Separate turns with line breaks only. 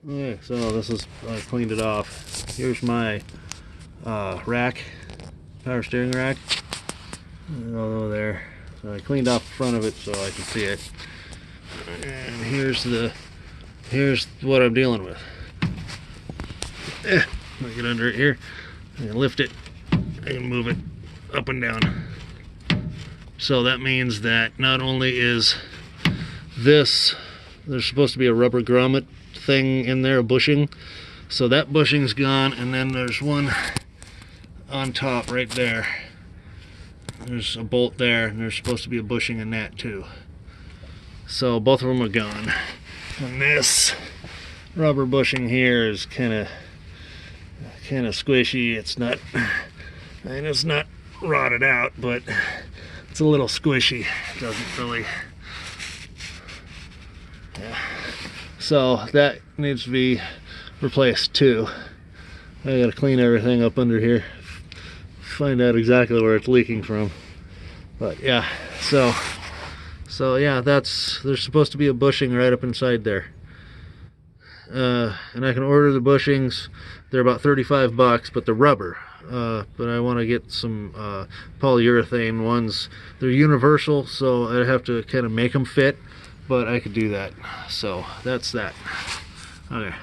Okay, so this is, I cleaned it off. Here's my rack, power steering rack. All over there. So I cleaned off the front of it so I can see it. And here's what I'm dealing with. I'll get under it here. I can lift it. I can move it up and down. So that means that not only is this, there's supposed to be a rubber grommet thing in there, a bushing. So that bushing's gone, and then there's one on top right there. There's a bolt there, and there's supposed to be a bushing in that too. So both of them are gone. And this rubber bushing here is kind of squishy. It's not, and it's not rotted out, but it's a little squishy. It doesn't really. Yeah. So that needs to be replaced too. I gotta clean everything up under here, find out exactly where it's leaking from. But yeah, so yeah, there's supposed to be a bushing right up inside there. And I can order the bushings. They're about 35 bucks, but they're rubber. But I want to get some polyurethane ones. They're universal, so I'd have to kind of make them fit, but I could do that. So that's that. Okay.